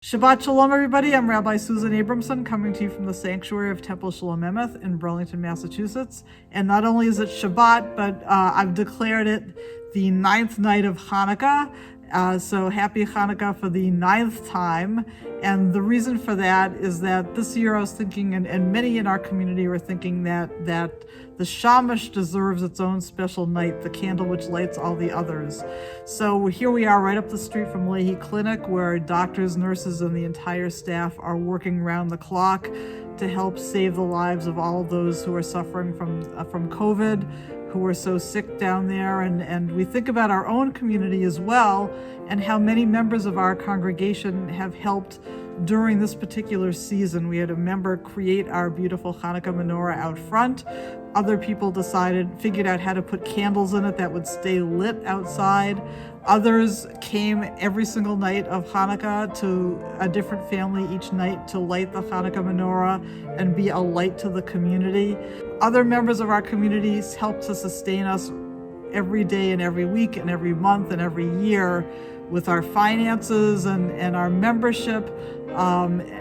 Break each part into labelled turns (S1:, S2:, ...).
S1: Shabbat Shalom, everybody. I'm Rabbi Susan Abramson, coming to you from the sanctuary of Temple Shalom Emeth in Burlington, Massachusetts. And not only is it Shabbat, but I've declared it the 9th night of Hanukkah. So happy Hanukkah for the 9th time. And the reason for that is that this year I was thinking, and many in our community were thinking that the shamash deserves its own special night, the candle which lights all the others. So here we are right up the street from Leahy Clinic, where doctors, nurses, and the entire staff are working round the clock to help save the lives of all of those who are suffering from COVID, who are so sick down there. And we think about our own community as well, and how many members of our congregation have helped during this particular season. We had a member create our beautiful Hanukkah menorah out front. Other people figured out how to put candles in it that would stay lit outside. Others came every single night of Hanukkah to a different family each night to light the Hanukkah menorah and be a light to the community. Other members of our communities helped to sustain us every day and every week and every month and every year with our finances and our membership,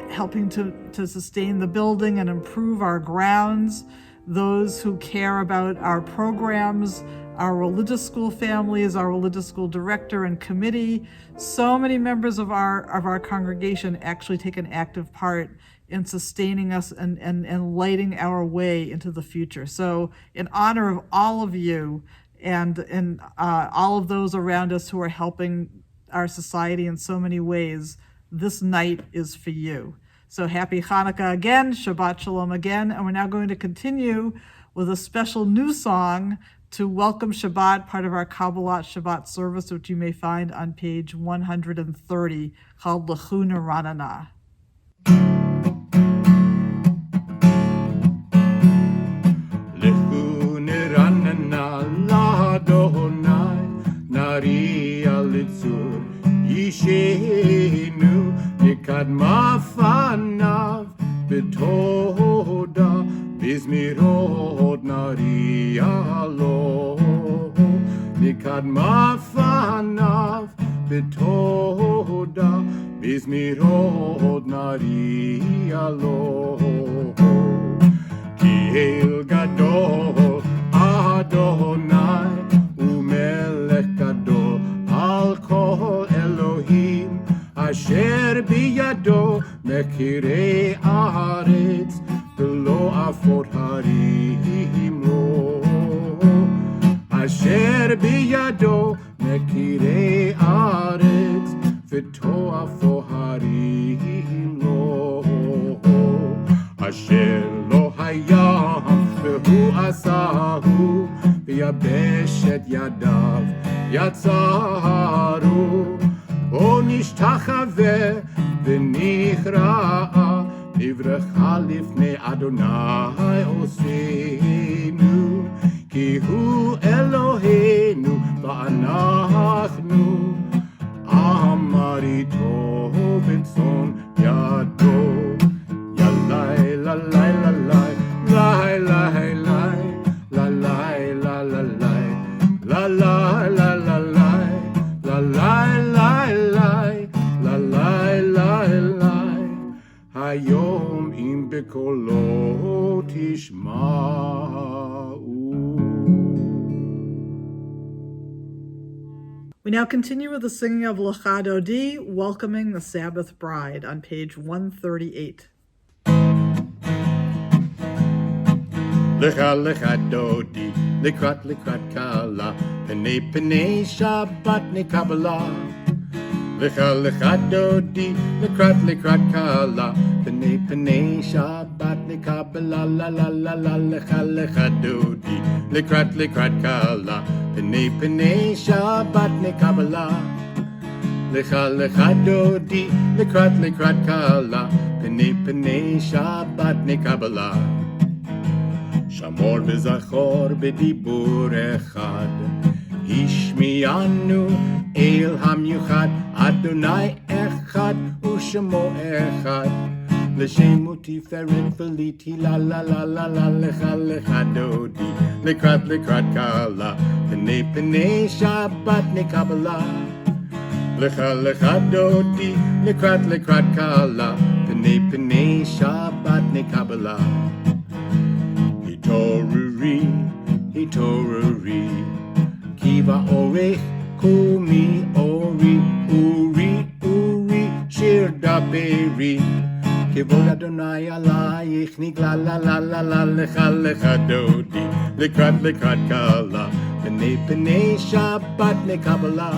S1: helping to sustain the building and improve our grounds. Those who care about our programs, our religious school families, our religious school director and committee. So many members of our congregation actually take an active part in sustaining us and lighting our way into the future. So in honor of all of you and all of those around us who are helping our society in so many ways, this night is for you. So happy Hanukkah again, Shabbat Shalom again, and we're now going to continue with a special new song to welcome Shabbat, part of our Kabbalat Shabbat service, which you may find on page 130, called Lechu Neranana.
S2: Lechu Neranana l'Adonai, Nari al-Litzur Yishenu, Nikadma fanav betoda, Bizmirot nari alo. Nikadma fanav betoda, Bizmirot nari alo. Ki el gadol Adonai umelech gadol al kol Elohim, Asher biyado mekirei haaretz v'lo afot harim lo. Asher biyado mekirei haaretz v'to afot harim lo. Asher lo hayam v'hu asahu v'yabeshet yadav yatzaru. O nishtachave v'nichra'a, nivrecha lifnei Adonai osenu, ki hu Eloheinu va'anachnu, amarito b'tzon yado. Yalai, lalai, lalai, lai, lai, lai, lalai, lalai, lalai, lalai, lalai, Hayom im bekolo tishma'u.
S1: We now continue with the singing of Lecha Dodi, welcoming the Sabbath bride, on page 138.
S2: Lecha lecha dodi, lekrat lekrat kala, penei penei Shabbat ne Kabbalah. Lecha lecha dodi, lekrat kala, penei penei Shabbat ne Kabbalah. La la la la lecha lecha dodi, lekrat kala, penei penei Shabbat ne Kabbalah. Lecha lecha dodi, lekrat kala, penei penei Shabbat ne Kabbalah. Shamor v'zachor b'dibur echad, Hishmiyanu el hamyuchad, Adonai echad u'shemo echad, L'shemu tiferet v'liti la la la la la lecha lecha dodi, lekrat kala, penei penei Shabbat ne Kabbalah. Lecha lecha dodi, lekrat kala, Penei Shabbat ne Kabbalah. Hitoruri, Kiva orech, Kumi ori, uri, shir daberi. Kevod Adonai alayich, nigla la lecha dodi, lekrat kala, Penei Shabbat ne Kabbalah.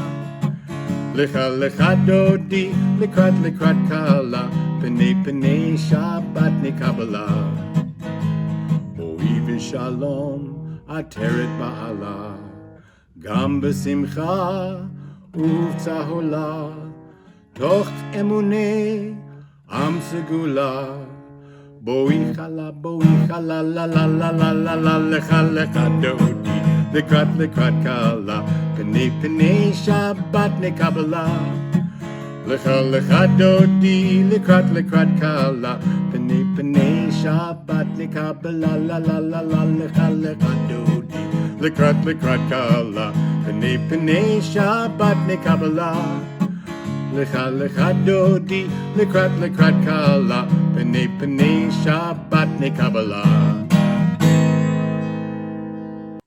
S2: Lecha dodi, lekrat kala, Penei Shabbat ne Kabbalah. Oi v'shalom, ateret ba'ala, gam b'simcha uv'tzahola, toch emunei am segula. Boi chala, la, lecha dodi, lekrat kala, Penei Shabbat ne Kabbalah. Lecha dodi, lekrat kala, Penei Shabbat ne Kabbalah, la, lecha dodi, lekrat kala, Penei Shabbat ne Kabbalah. Lecha dodi, lekrat kala, Penei Shabbat ne Kabbalah.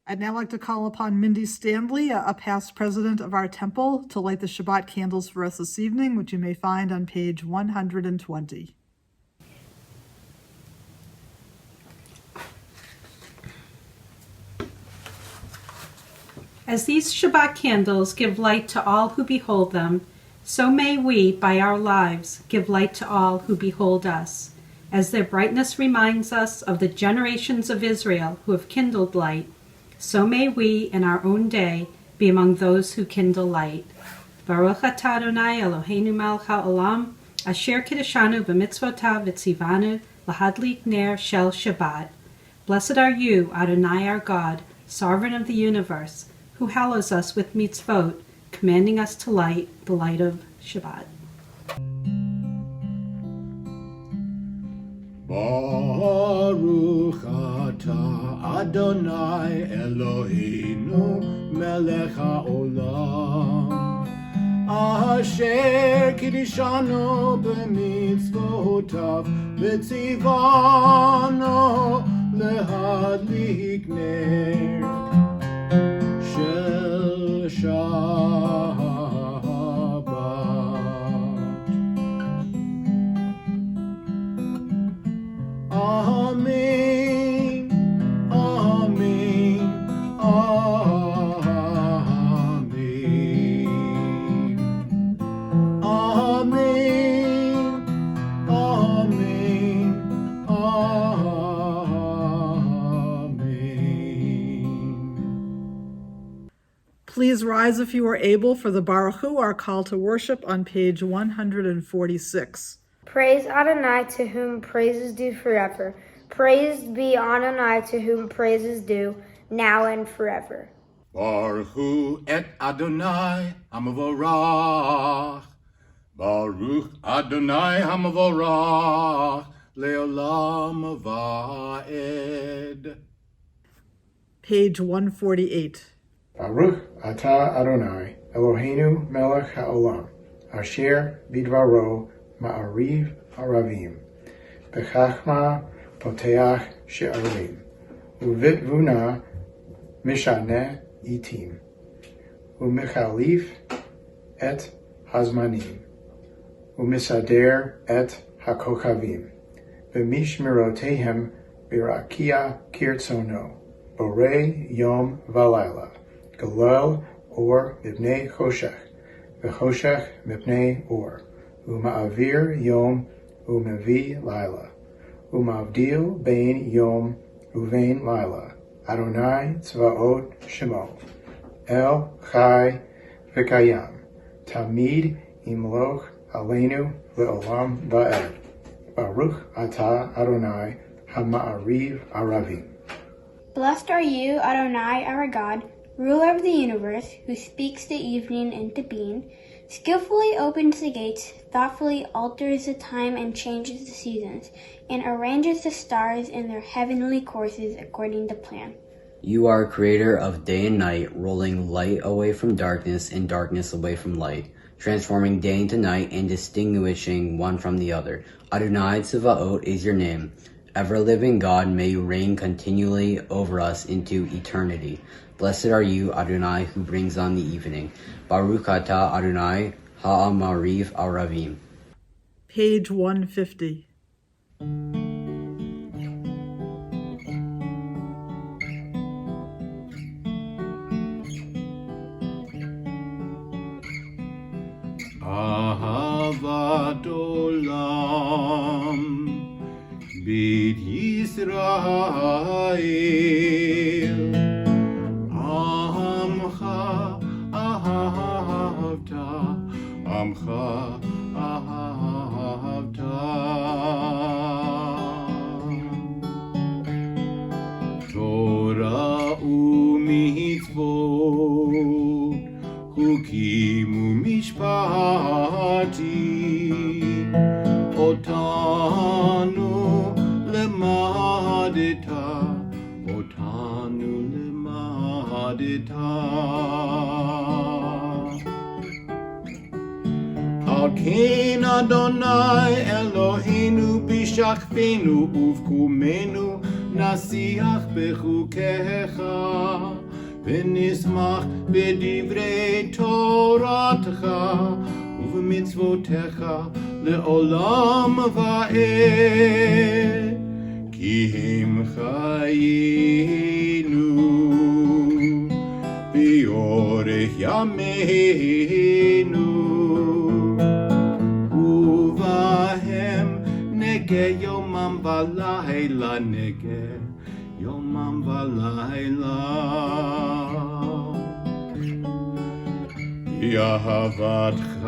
S1: I'd now like to call upon Mindy Stanley, a past president of our temple, to light the Shabbat candles for us this evening, which you may find on page 120.
S3: As these Shabbat candles give light to all who behold them, so may we, by our lives, give light to all who behold us, as their brightness reminds us of the generations of Israel who have kindled light. So may we, in our own day, be among those who kindle light. Baruch atah Adonai Eloheinu melech haolam, asher kiddushanu b'mitzvotav v'tzivanu lahadlik ner shel Shabbat. Blessed are you, Adonai our God, sovereign of the universe, who hallows us with mitzvot, commanding us to light the light of Shabbat.
S2: Baruch atah Adonai Eloheinu melech haolam, asher kiddushanu b'mitzvotav v'tzivanu lahadlik ner shel Shabbat. Amen, amen, amen, amen, amen, amen.
S1: Please rise if you are able for the Baruch Hu, our call to worship on page 146.
S4: Praise Adonai, to whom praise is due forever. Praised be Adonai, to whom praise is due, now and forever.
S2: Baruch hu et Adonai hamavorach. Baruch Adonai hamavorach leolam va'ed.
S1: Page 148.
S5: Baruch atah Adonai Eloheinu melech haolam, asher bidvaro ma'ariv aravim, bechachma poteach she'arim, uvitvuna mishaneh itim, umichalif et hazmanim, umisader et hakochavim, v'mishmerotehem birakia kirtzono, borei yom v'layla, galal or mipnei choshech, v'choshech mipnei or, uma'avir yom u'mevi laila, umavdil bein yom uvein laila, Adonai tzvaot shemo, El chai v'kayam, tamid imloch Aleinu le'olam va'ed. Baruch atah Adonai hama'ariv aravim.
S6: Blessed are you, Adonai, our God, ruler of the universe, who speaks the evening into being, skillfully opens the gates, thoughtfully alters the time and changes the seasons, and arranges the stars in their heavenly courses according to plan.
S7: You are creator of day and night, rolling light away from darkness and darkness away from light, transforming day into night and distinguishing one from the other. Adonai Tzavaot is your name. Ever-living God, may you reign continually over us into eternity. Blessed are you, Adonai, who brings on the evening. Baruch atah Adonai ha'amariv aravim.
S1: Page 150.
S2: Ahavat olam beit Yisrael Amcha ahavta Amcha ahavta Torah u'mitzvot Chukim u'mishpatim Otanu lemadeta Al kein Adonai Eloheinu b'shachvenu uvkumenu nasiach bechukecha v'nismach b'divrei toratcha ובמצוותיך לעולם ועד, כי הם חיינו באורך ימינו, ובהם נגה יומם ולילה, נגה יומם ולילה. אהבתך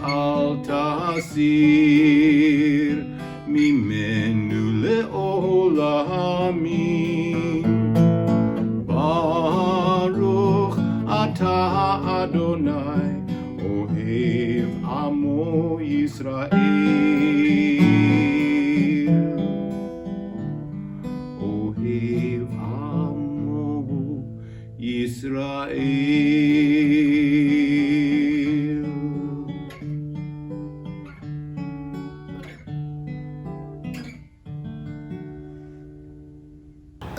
S2: אל תסיר ממנו לעולמים. ברוך אתה אדוני אוהב עמו ישראל. אוהב עמו ישראל.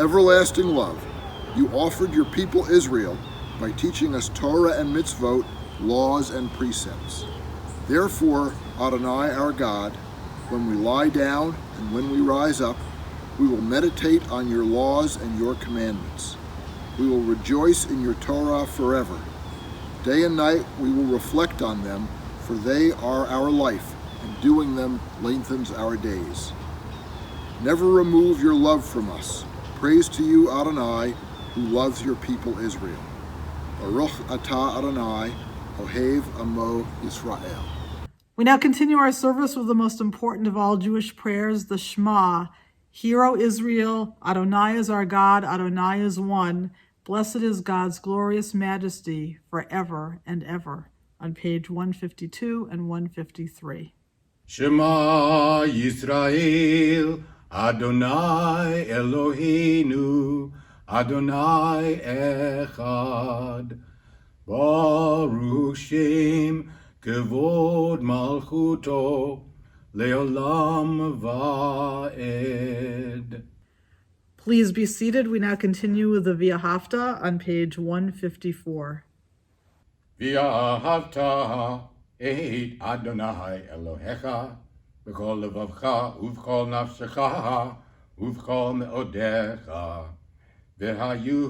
S8: Everlasting love, you offered your people Israel by teaching us Torah and mitzvot, laws and precepts. Therefore, Adonai our God, when we lie down and when we rise up, we will meditate on your laws and your commandments. We will rejoice in your Torah forever. Day and night we will reflect on them, for they are our life, and doing them lengthens our days. Never remove your love from us. Praise to you, Adonai, who loves your people Israel. Baruch atah Adonai, Ohev Amo Yisrael.
S1: We now continue our service with the most important of all Jewish prayers, the Shema. Hear, O Israel, Adonai is our God, Adonai is one. Blessed is God's glorious majesty forever and ever. On page 152 and 153.
S2: Shema Yisrael, Adonai Eloheinu, Adonai Echad. Baruch Shem Kevod Malchuto Leolam Va'ed.
S1: Please be seated. We now continue with the V'ahavta on page 154.
S2: V'ahavta et Adonai Elohecha b'kol levavcha uv'kol nafshecha uv'kol me'odecha v'hayu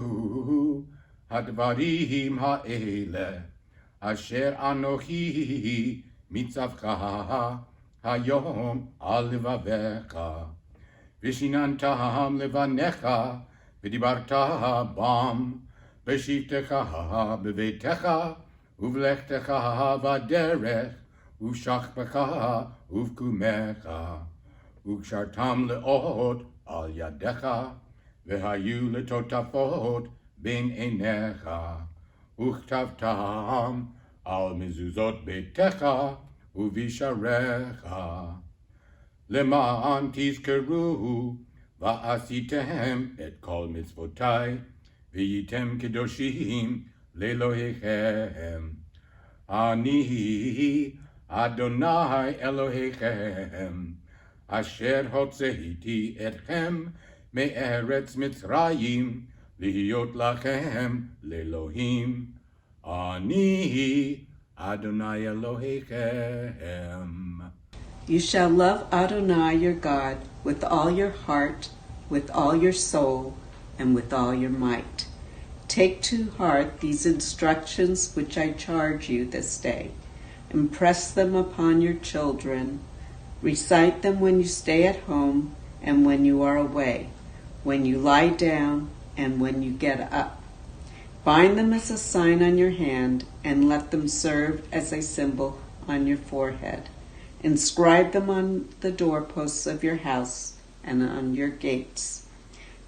S2: hadvarim ha'ele asher anochi mitzavcha hayom al levavecha v'shinantam levanecha v'dibarta bam v'shivtecha b'veitecha uv'lechtecha v'derech uv'shachbecha uv'kumecha uv'shartam le'ot al yadecha v'hayu letotafot ben einecha uchtavtam al mezuzot beitecha uv'isharecha למען תזכרו ועשיתם את כל מצוותי והייתם קדושים לאלוהיכם. Ani Adonai Elohechem, Asher hotzeiti etchem me'eretz Mitzrayim, lihiyot lachem le'Elohim. Ani Adonai Elohechem.
S9: You shall love Adonai your God with all your heart, with all your soul, and with all your might. Take to heart these instructions which I charge you this day. Impress them upon your children. Recite them when you stay at home and when you are away, when you lie down and when you get up. Bind them as a sign on your hand and let them serve as a symbol on your forehead. Inscribe them on the doorposts of your house and on your gates.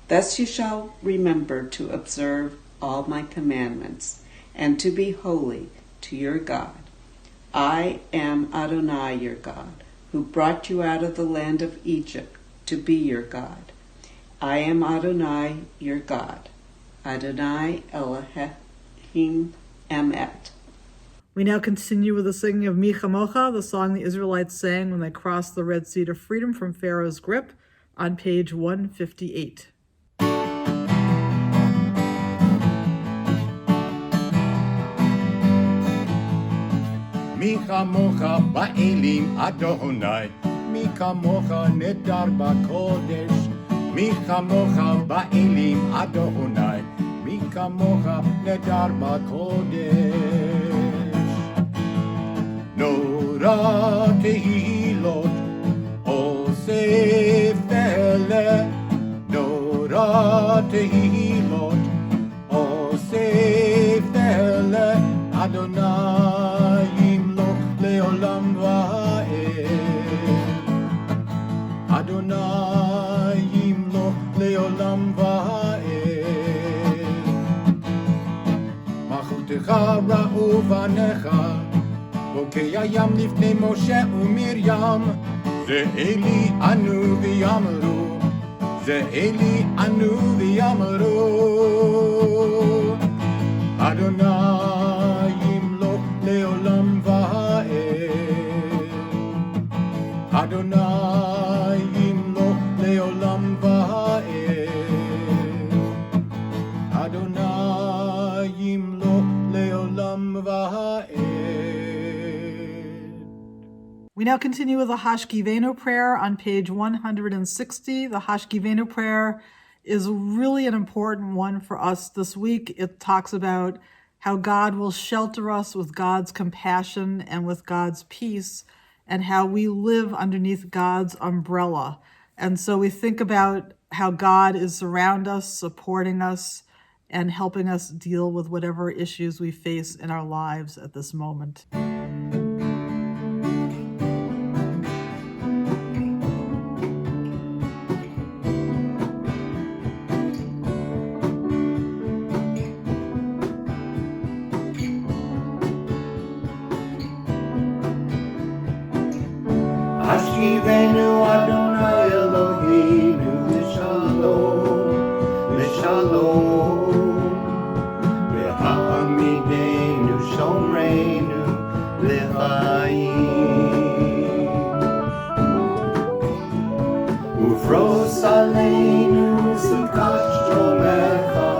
S9: Thus you shall remember to observe all my commandments and to be holy to your God. I am Adonai your God, who brought you out of the land of Egypt to be your God. I am Adonai your God. Adonai Elohim Emeth.
S1: We now continue with the singing of Mi Chamocha, the song the Israelites sang when they crossed the Red Sea to freedom from Pharaoh's grip, on page 158.
S2: Mi chamocha ba'elim Adonai, mi chamocha nedar ba'kodesh, mi chamocha ba'elim Adonai, mi chamocha nedar ba'kodesh. Nora tehilot, osef tele, Nora tehilot, osef tele, Adonai yimloch leolam va'ed, Adonai yimloch leolam va'ed. Malchutecha ra'u vanecha, bokei hayam lifnei Moshe uMiriam, ze Eli anu v'yamru, ze Eli anu v'yamru, Adonai yimloch leolam va'ed, Adonai yimloch leolam va'ed, Adonai yimloch leolam va'ed.
S1: We now continue with the Hashkiveinu prayer on page 160. The Hashkiveinu prayer is really an important one for us this week. It talks about how God will shelter us with God's compassion and with God's peace, and how we live underneath God's umbrella. And so we think about how God is around us, supporting us, and helping us deal with whatever issues we face in our lives at this moment.
S2: Hashkiveinu Adonai Eloheinu L'shalom, L'shalom, V'ha'amideinu Shomreinu L'chaim, Ufros Aleinu Sukat Shomecha,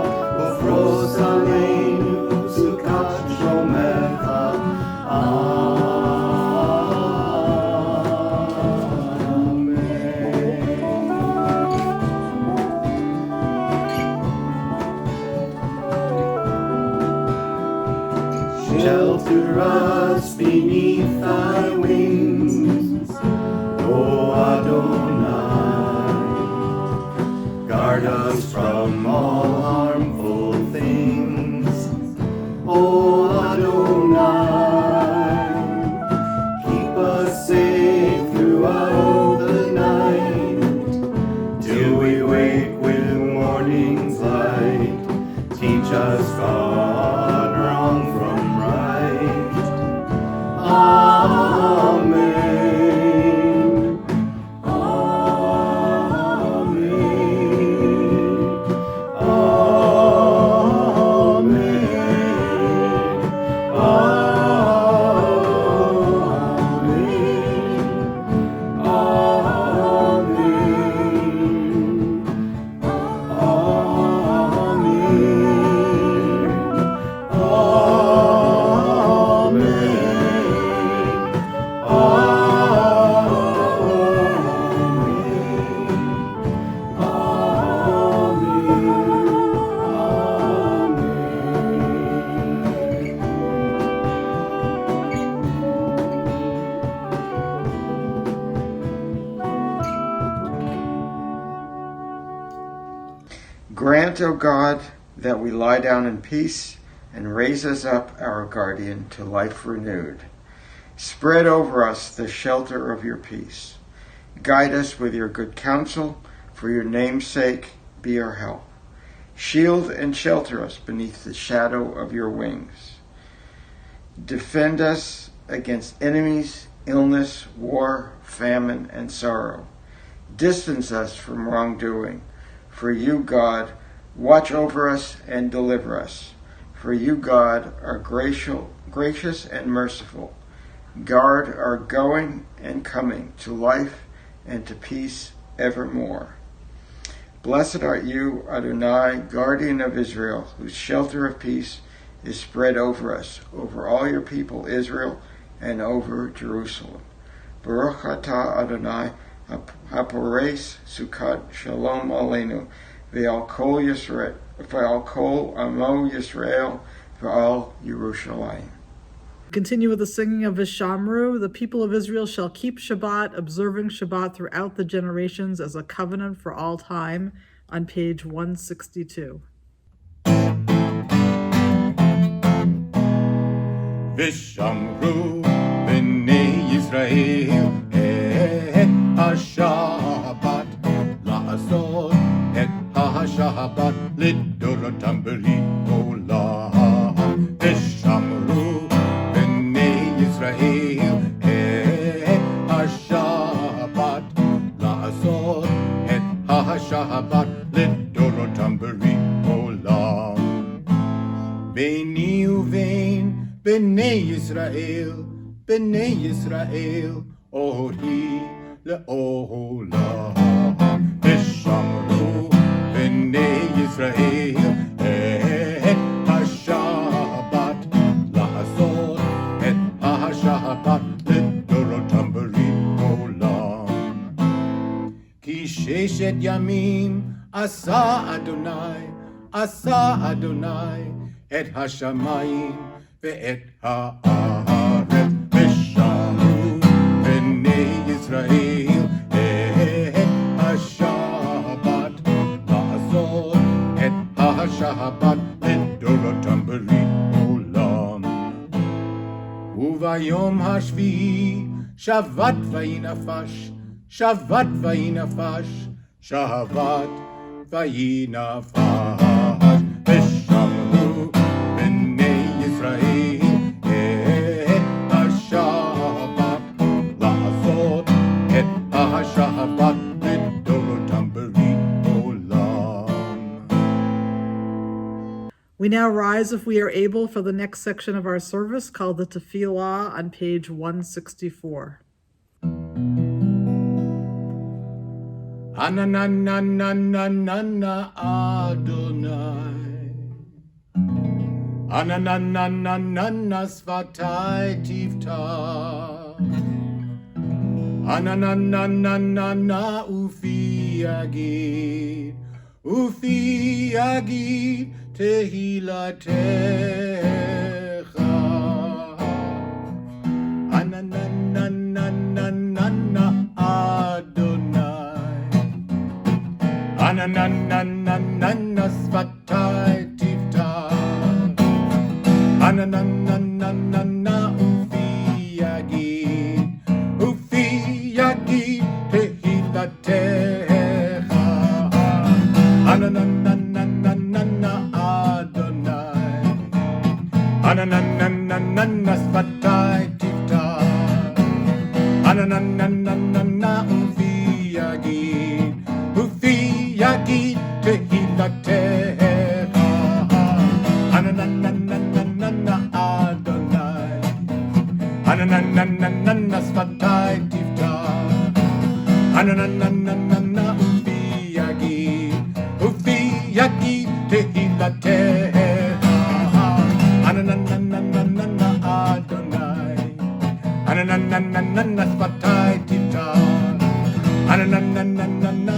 S2: Ufros Aleinu Sukat Shomecha. Shelter us beneath thy wings, O Adonai. Guard us from all harmful things, O Adonai. Keep us safe throughout the night, till we wake with morning's light. Teach us God wrong from right.
S10: Grant, O God, that we lie down in peace, and raise us up, our guardian, to life renewed. Spread over us the shelter of your peace. Guide us with your good counsel, for your name's sake be our help. Shield and shelter us beneath the shadow of your wings. Defend us against enemies, illness, war, famine, and sorrow. Distance us from wrongdoing. For you, God, watch over us and deliver us. For you, God, are gracious and merciful. Guard our going and coming to life and to peace evermore. Blessed art you, Adonai, guardian of Israel, whose shelter of peace is spread over us, over all your people, Israel, and over Jerusalem. Baruch atah Adonai, hapores sukkot shalom Aleinu, ve'al kol Yisrael, ve'al kol amo Yisrael, ve'al Yerushalayim.
S1: Continue with the singing of Vishamru. The people of Israel shall keep Shabbat, observing Shabbat throughout the generations as a covenant for all time, on page 162.
S2: Vishamru b'nei Yisrael et ha-Shabbat la'asot et ha-Shabbat lidorotam b'rit olam. Vishamru b'nei Yisrael et ha-Shabbat la'asot et ha-Shabbat lidorotam b'rit olam. B'ni uvein B'nei Yisrael, ori le'olam. Vishamru b'nei Yisrael et ha-Shabbat la'asot et ha-Shabbat lidorotam b'rit olam. Ki sheshet yamim asa Adonai et hashamayim ve'et ha'aretz. Vishamru b'nei Yisrael et ha-Shabbat la'asot et ha-Shabbat lidorotam b'rit olam. Uvayom hashvi'i shavat vayinafash, shavat vayinafash. Vishamru b'nei Yisrael et ha-Shabbat la'asot et ha-Shabbat lidorotam b'rit olam.
S1: We now rise, if we are able, for the next section of our service called the Tefillah on page 164.
S2: Anananananana Adonai, Ananananana Svatai Tivta, Ananananana Ufi Agid Tehilatecha, Ananananana Adonai, Ananananana Svatai Tivta, Ananananana Ufi Agid Tehilatecha, Ananananana Adonai, Ananananana Svatai Tivta, Ananananana Ufi Agid Tehilatecha, Ananananana Adonai, Ananananana Svatai Tivta, Ananananana Ufi Agid Tehilatecha, Ananananana Adonai, Ananananana Svatai Tivta, Ananananana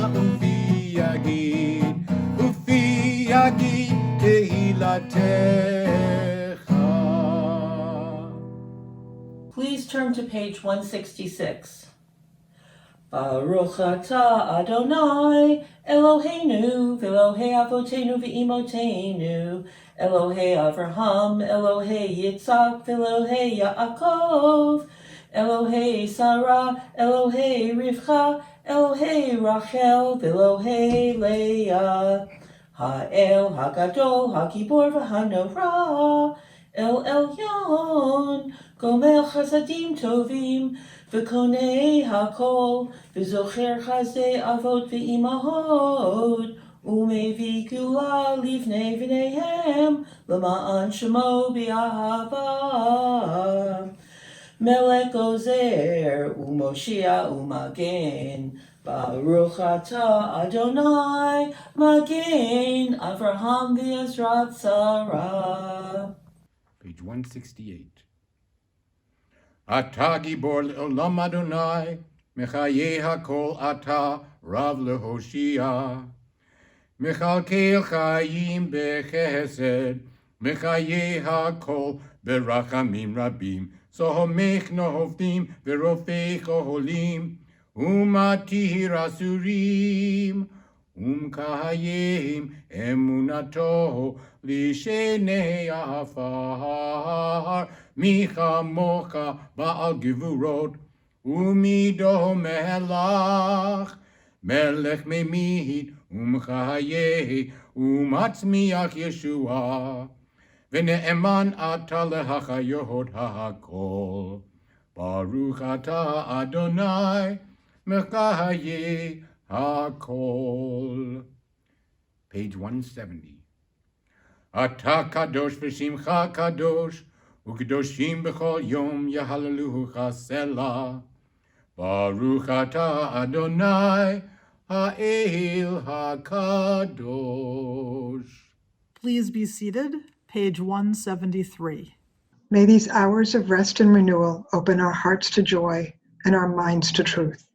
S2: Ufi Agid Tehilatecha.
S11: Please turn to page 166. Baruch atah Adonai Eloheinu v'Elohei avotenu v'imotenu Elohei Avraham, Elohei Yitzhak, v'Elohei Yaakov Elohei Sarah, Elohei Rivka, Elohei Rachel, v'Elohei Leah Ha'el Hagadol, Hagibor v'Hanorah El Elyon, Gomel Chasadim Tovim, V'Konei Hakol, V'Zocher Chazei Avot V'Imahot, Umevi Gula Livnei V'neihem, L'ma'an Shemo B'Ahava, Melech Ozer, Umoshia Umagen, Baruch atah Adonai, Magen, Avraham v'Ezrat Sarah.
S2: Page 168. Ata gibor le'olam Adonai, Mechaye hakol ata Rav lehoshia. Mechalkel chayim bechesed, Mechaye hakol berachamim rabim, Sohomech nohovdim v'rofech oholim, Umatir asurim, Kahayim emunato lishenei afar, Micha mocha ba'al gevurot, Umido melach, Melech memid, Kahayeh, Umatzmiach Yeshua, V'ne'eman ata lehachayot ha'akol, Baruch atah Adonai, Mechaye hakol. Page 170. Ata kadosh v'shimcha kadosh, u'kedoshim b'chol yom yahalelucha selah. Baruch atah Adonai, ha'el hakadosh.
S1: Please be seated. Page 173.
S12: May these hours of rest and renewal open our hearts to joy and our minds to truth.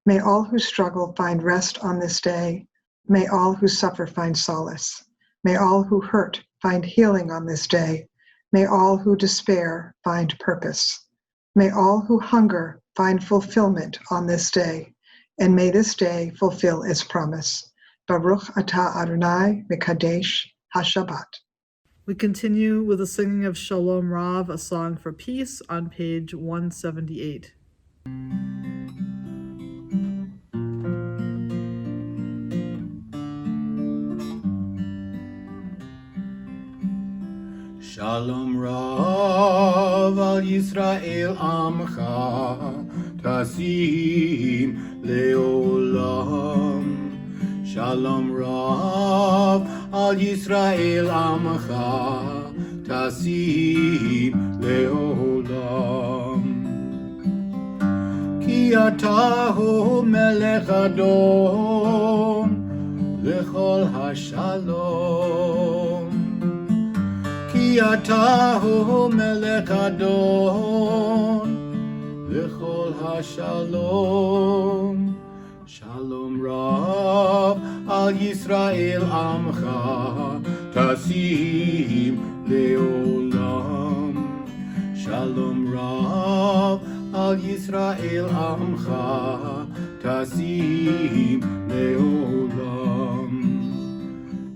S12: May all who struggle find rest on this day. May all who suffer find solace. May all who hurt find healing on this day. May all who despair find purpose. May all who hunger find fulfillment on this day. And may this day fulfill its promise. Baruch atah Adonai mekadesh HaShabbat.
S1: We continue with the singing of Shalom Rav, a song for peace, on page 178.
S2: Shalom Rav al Yisrael Amcha Tasim Leolam. Shalom Rav al Yisrael Amcha Tasim Leolam. Ki ata hu melech Adon lechol hashalom. Ki ata hu melech Adon lechol hashalom. Shalom Rav al Yisrael Amcha Tasim Leolam. Shalom Rav al Yisrael Amcha Tasim Leolam.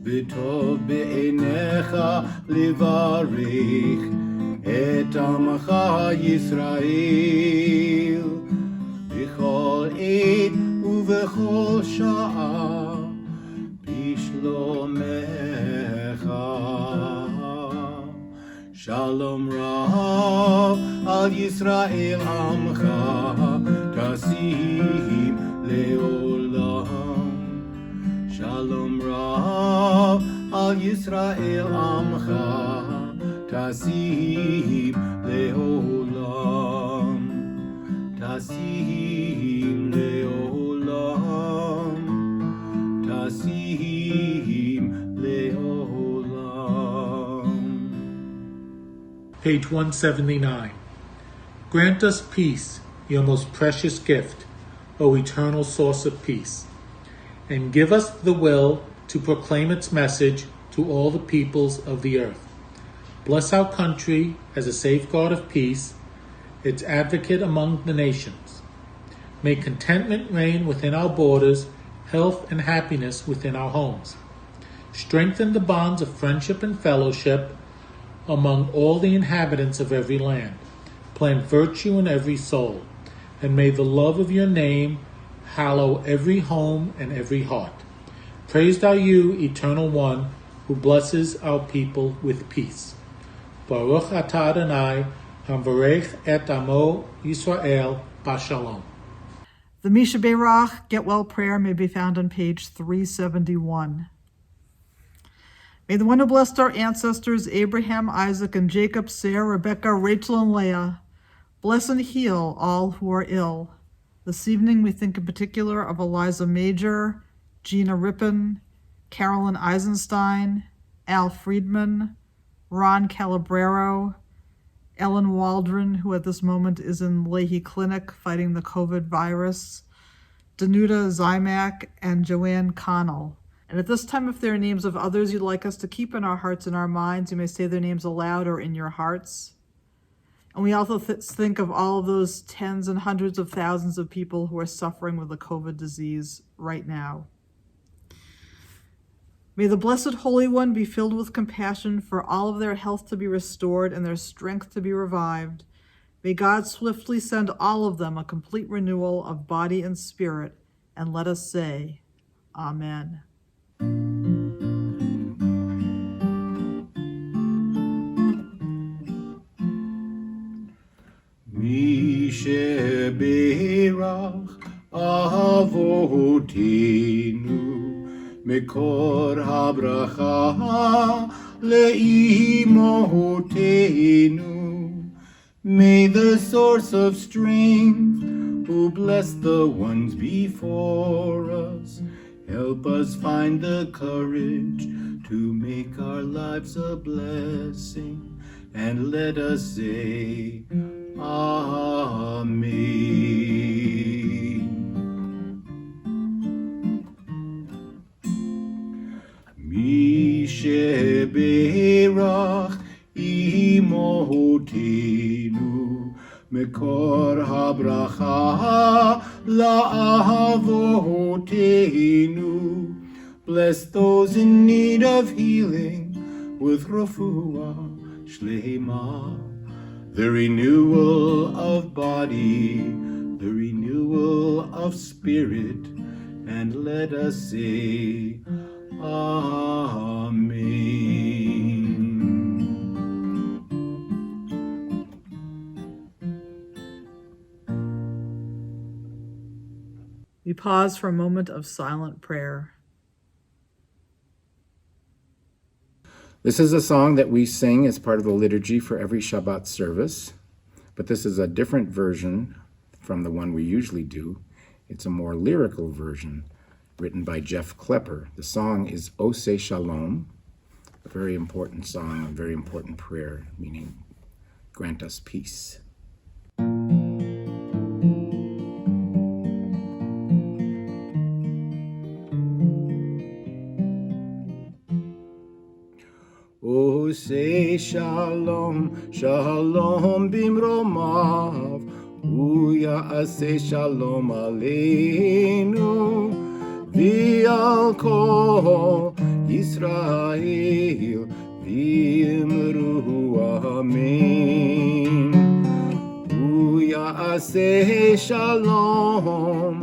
S2: V'tov be'enecha levarich et Amcha Yisrael b'chol ed ובכל שעה בשלומך. שלום רב על ישראל עמך תשים לעולם. שלום רב על ישראל עמך תשים לעולם. תשים לעולם. Tasim leolam.
S13: Page 179. Grant us peace, your most precious gift, O eternal source of peace, and give us the will to proclaim its message to all the peoples of the earth. Bless our country as a safeguard of peace, its advocate among the nations. May contentment reign within our borders, health and happiness within our homes. Strengthen the bonds of friendship and fellowship among all the inhabitants of every land. Plant virtue in every soul, and may the love of your name hallow every home and every heart. Praised are you, Eternal One, who blesses our people with peace. Baruch atah Adonai, hamvarech et amo Yisrael b'shalom.
S1: The Shebeirach Get Well prayer may be found on page 371. May the one who blessed our ancestors, Abraham, Isaac, and Jacob, Sarah, Rebekah, Rachel, and Leah, bless and heal all who are ill. This evening we think in particular of Eliza Major, Gina Rippon, Carolyn Eisenstein, Al Friedman, Ron Calabrero, Ellen Waldron, who at this moment is in Leahy Clinic fighting the COVID virus, Danuta Zymak, and Joanne Connell. And at this time, if there are names of others you'd like us to keep in our hearts and our minds, you may say their names aloud or in your hearts. And we also think of all of those tens and hundreds of thousands of people who are suffering with the COVID disease right now. May the Blessed Holy One be filled with compassion for all of their health to be restored and their strength to be revived. May God swiftly send all of them a complete renewal of body and spirit, and let us say, Amen.
S2: Shebeirach avotinu Mekor habracha leimotenu. May the source of strength, who bless the ones before us, help us find the courage to make our lives a blessing, and let us say, Amen. Shebeirach imotenu Mekor habracha la'avotenu. Bless those in need of healing with refuah shlema, the renewal of body, the renewal of spirit, and let us say, Amen.
S1: We pause for a moment of silent prayer.
S5: This is a song that we sing as part of the liturgy for every Shabbat service, but this is a different version from the one we usually do. It's a more lyrical version written by Jeff Klepper. The song is Ose Shalom, a very important song, a very important prayer, meaning grant us peace.
S2: Ose Shalom, Shalom bimromav, Uya'aseh Shalom Aleinu. V'al kol Yisrael v'imru amen. Uya'aseh shalom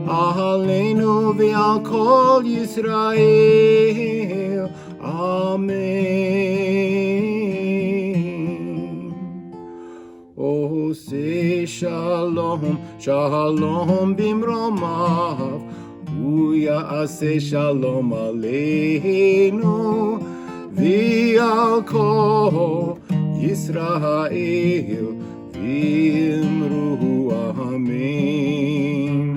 S2: Aleinu v'al kol Yisrael. Amen. Ose shalom, shalom bimromav, Uya'aseh shalom aleinu, v'al kol Yisrael v'imru amen.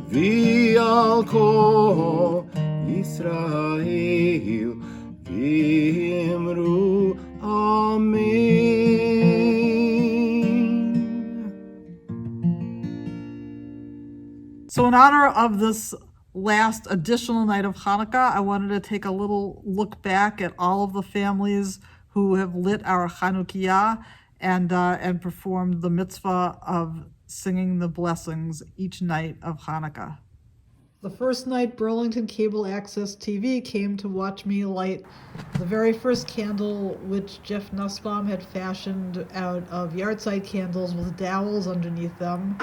S2: V'al kol Yisrael v'imru amen.
S1: So in honor of this last additional night of Hanukkah, I wanted to take a little look back at all of the families who have lit our Chanukiah and performed the mitzvah of singing the blessings each night of Hanukkah. The first night, Burlington Cable Access TV came to watch me light the very first candle, which Jeff Nussbaum had fashioned out of yard-side candles with dowels underneath them.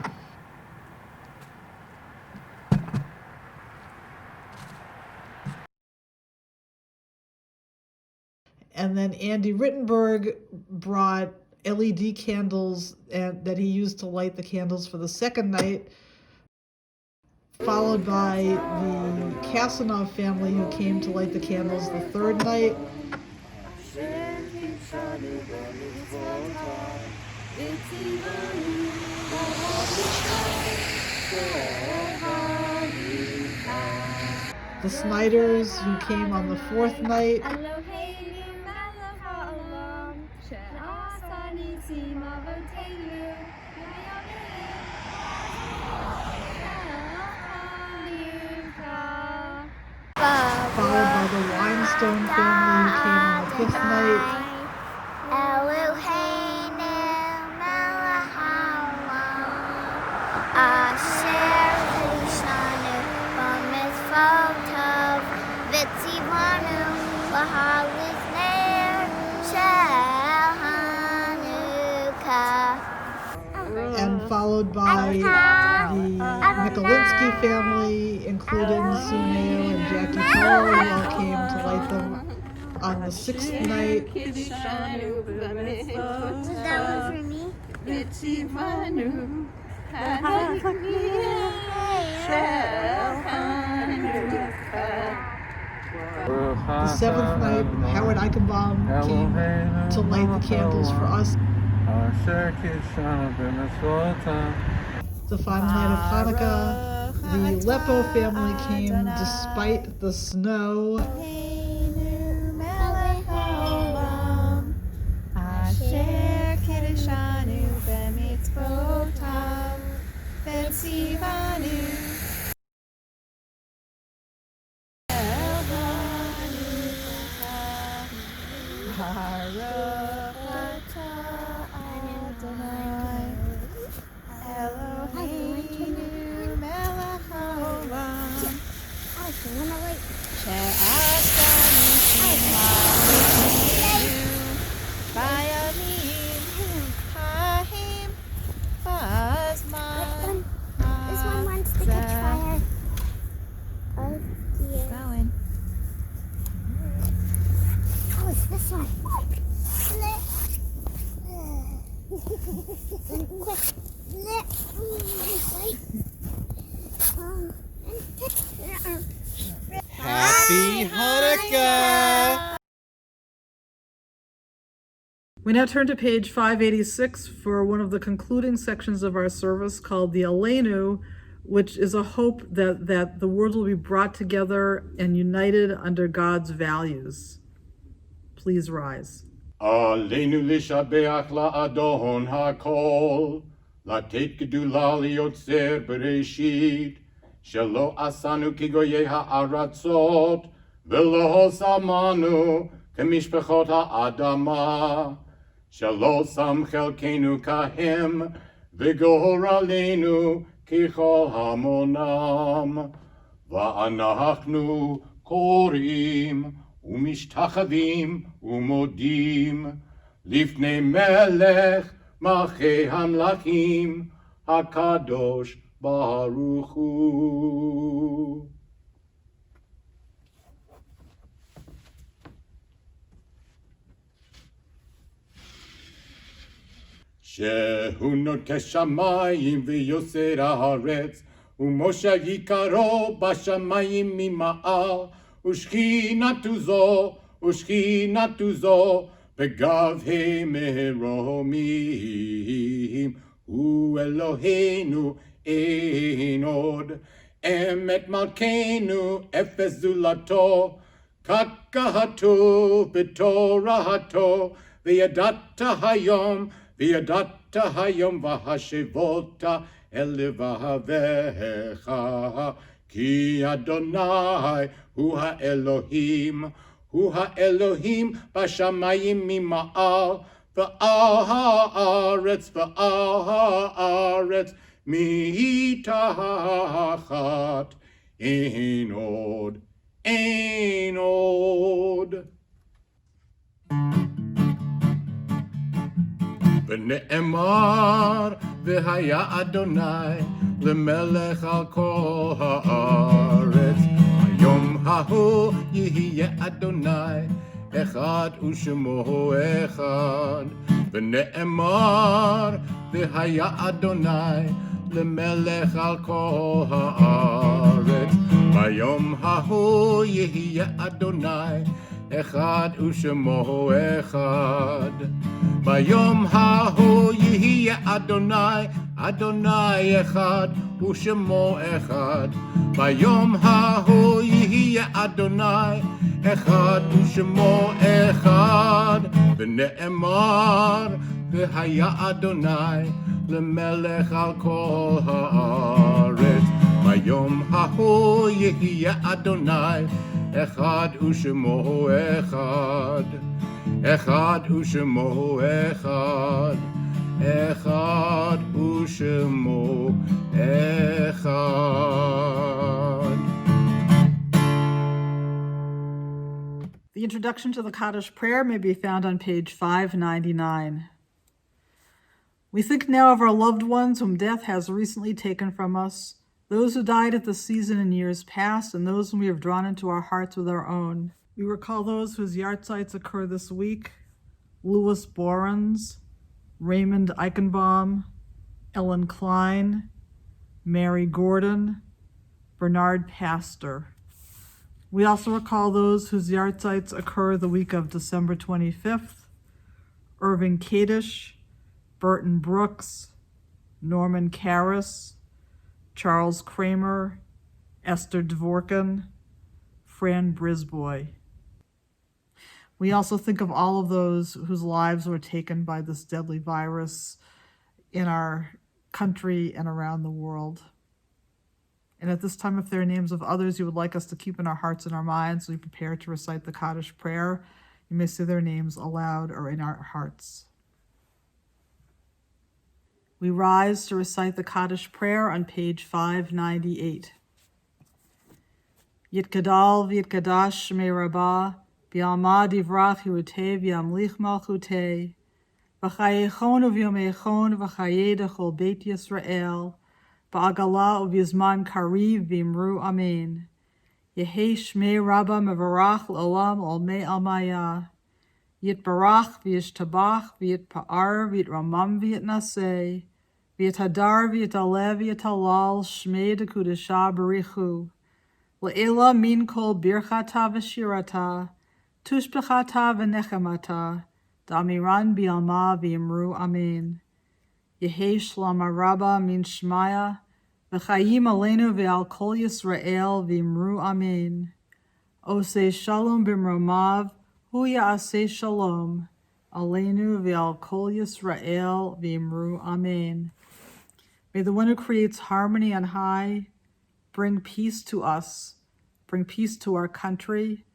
S1: And then Andy Rittenberg brought LED candles that he used to light the candles for the second night, followed by the Kasanov family who came to light the candles the third night. The Snyders who came on the fourth night. Followed by the Weinstein family who came on the fifth night.
S14: Eloheinu melech haolam, asher kiddushanu b'mitzvotov, v'tzivanu l'halis ner shel Hanukkah.
S1: And followed by the Mikolinsky family, including Suneo and Jackie Paul, who all came to light them on the sixth night.
S14: Is that one for me?
S1: The seventh night, Howard Eichenbaum came to light the candles for us. The final night of Hanukkah, the Lepo family came despite the snow.
S14: This one wants to catch fire. Oh dear. Going. Oh, it's this one.
S15: Happy Hanukkah!
S1: We now turn to page 586 for one of the concluding sections of our service called the Aleinu, which is a hope that the world will be brought together and united under God's values. Please rise.
S2: Aleinu lishabeach la'adon hakol, latet gedula liyotzer bereshit, shelo asanu kigoyei ha'aratzot, velo samanu kemishpechot ha'adama, shelo sam chelkenu kahem, v'gor aleinu kichol hamonam, va'anachnu korim, ומשתחווים ומודים לפני מלך מלכי המלכים הקדוש ברוך הוא. שהוא נוטה שמיים ויוסר הארץ ומשה יקרו בשמיים ממעל ושכינתו זו בגבהי מרומים, הוא אלוהינו אין עוד, אמת מלכנו אפס זולתו, כך כתוב בתורתו, וידעת היום והשבות אל לבביך, כי אדוני הוא האלוהים בשמיים ממעל v'aretz v'aretz mitachat ein od. ונאמר והיה אדוני למלך על כל הארץ היום ההוא יהיה אדוני אחד ושמו אחד ונאמר והיה אדוני למלך על כל הארץ ביום ההוא יהיה אדוני אחד ושמו אחד ביום ההוא יהיה אדוני, אדוני אחד ושמו אחד. ביום ההוא יהיה אדוני, אחד ושמו אחד. ונאמר, והיה אדוני למלך על כל הארץ. ביום ההוא יהיה אדוני, אחד ושמו אחד. אחד ושמו אחד, אחד ושמו אחד.
S1: The introduction to the Kaddish prayer may be found on page 599. We think now of our loved ones whom death has recently taken from us, those who died at the season in years past, and those whom we have drawn into our hearts with our own. We recall those whose yahrzeits occur this week: Louis Borens, Raymond Eichenbaum, Ellen Klein, Mary Gordon, Bernard Pastor. We also recall those whose yahrzeits occur the week of December 25th: Irving Kaddish, Burton Brooks, Norman Karras, Charles Kramer, Esther Dvorkin, Fran Brisbois. We also think of all of those whose lives were taken by this deadly virus in our country and around the world. And at this time, if there are names of others you would like us to keep in our hearts and our minds as we prepare to recite the Kaddish prayer, you may say their names aloud or in our hearts. We rise to recite the Kaddish prayer on page 598. Yitgadal v'yitgadash shmei Rabbah, v'yalma divrach Yerutei v'yamlich malchutei, v'chayechon u'v'yomechon v'chayei dechol Beit Yisrael, v'agala u'v'yizman kariv v'imru amen. Yehei shmei Rabbah mevarach l'olam olmei almaya. Yitbarach v'yishtabach v'yitpa'ar v'yitramam v'yitnaseh, v'yitadar v'yitaleh v'yitalal shmei dekudesha barichu. Le'ela min kol birchata v'shirata, tushbechata v'nechemata, da'amiran bi'alma v'yimru amen. Yehei shlama rabba min shmaya, v'chayim aleinu v'al kol Yisrael v'yimru amen. Osei shalom b'mromav, hu ya'aseh shalom, Aleinu v'al kol Yisrael v'yimru amen. May the one who creates harmony on high bring peace to us, bring peace to our country,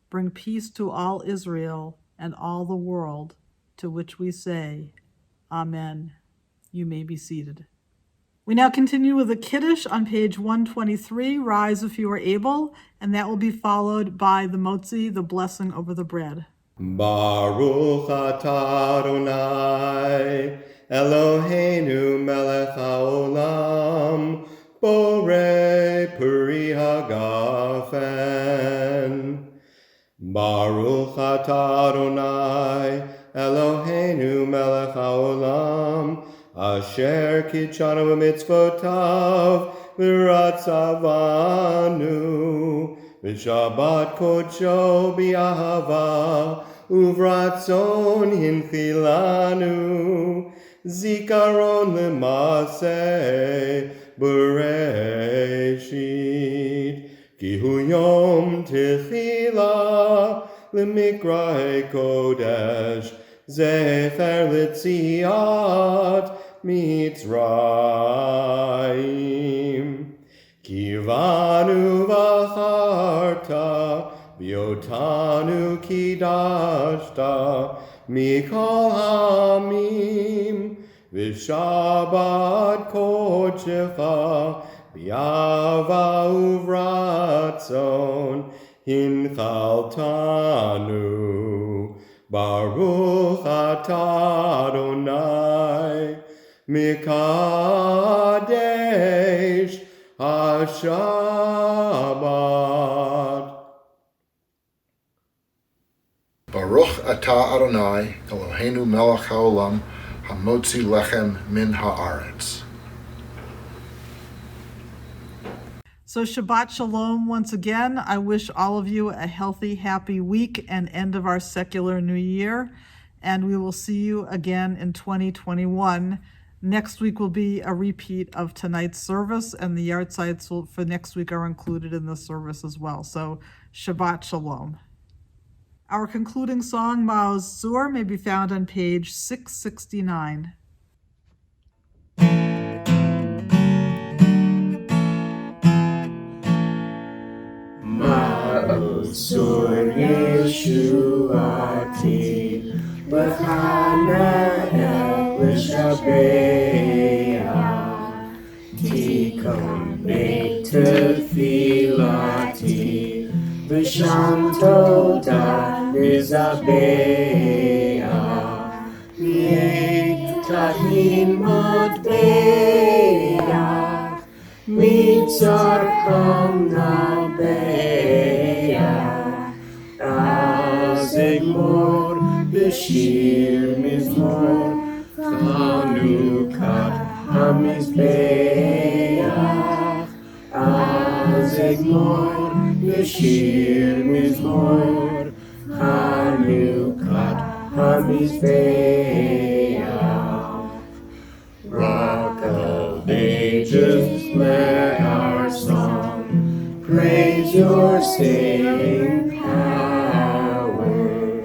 S1: bring peace to all Israel and all the world, to which we say, Amen. You may be seated. We now continue with the Kiddush on page 123, rise if you are able, and that will be followed by the Motzi, the blessing over the bread.
S15: Baruch atah Adonai, Eloheinu melech haolam, borei peri hagafen. Baruch atah Adonai, Eloheinu melech haolam, asher kitshanu b'mitzvotav v'ratzavanu v'shabbat kodsho b'ahava uvratzon hinchilanu zikaron l'maseh bereshit ki hu yom techila l'mikra'e kodesh zecher l'tziat Mitzrayim. Kivanu v'acharta, v'yotanu kidashta, mikol hamim, v'shabbat kodshecha, b'yava uvratzon, hinchaltanu. Baruch atah Adonai, mikadesh HaShabbat.
S8: Baruch atah Adonai, Eloheinu melech haolam, hamotzi lechem min haaretz.
S1: So Shabbat Shalom once again. I wish all of you a healthy, happy week and end of our secular new year. And we will see you again in 2021. Next week will be a repeat of tonight's service, and the yard sites for next week are included in the service as well. So Shabbat Shalom. Our concluding song, Maoz Zur, may be found on page 669.
S16: Maoz Zur Yeshuati, B'Hanukkah Shebeirach, Tikkun Beit Tefillati, V'sham Toda Nizabeach, V'etahin Matbeach, Mitzarcham Nabeach, Azegmor B'shir Mizmor, Hanukkah HaMizbeach, Azegmor B'shir Mizmor, Hanukkah HaMizbeach. Rock of Ages, let our song praise your saving power.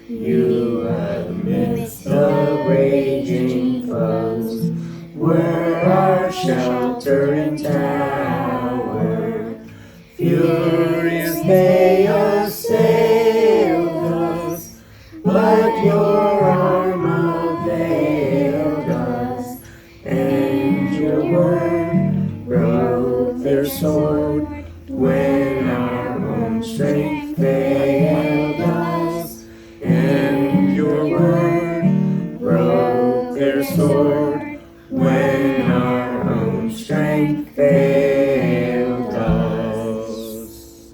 S16: You amidst the raging foes were our sheltering tower. Furious they assailed us, but your arm availed us, and your word broke their sword when our own strength failed us, and your word broke their sword when our own strength failed us.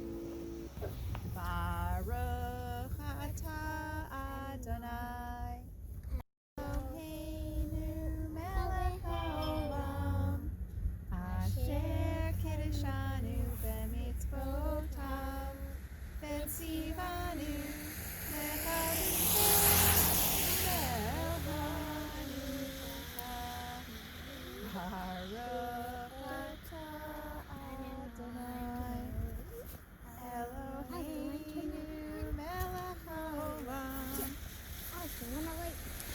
S17: Baruch atah Adonai, Eloheinu melech haolam, asher kiddushanu b'mitzvotav, v'tzivanu lechalim shel Hanukkah. Baruch atah Adonai, Eloheinu melech haolam,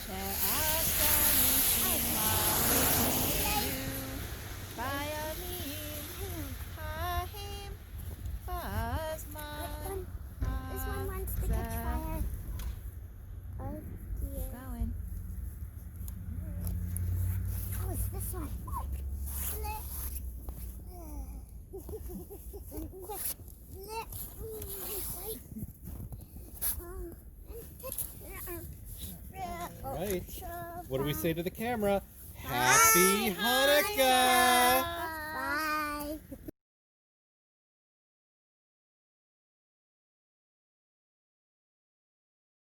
S17: she'asa nisim ha'aleinu, bayamim ha'im ba'azman
S14: This one wants to catch fire. Oh dear.
S17: Going.
S14: Oh, it's this one.
S18: All right. What do we say to the camera? Happy Hanukkah!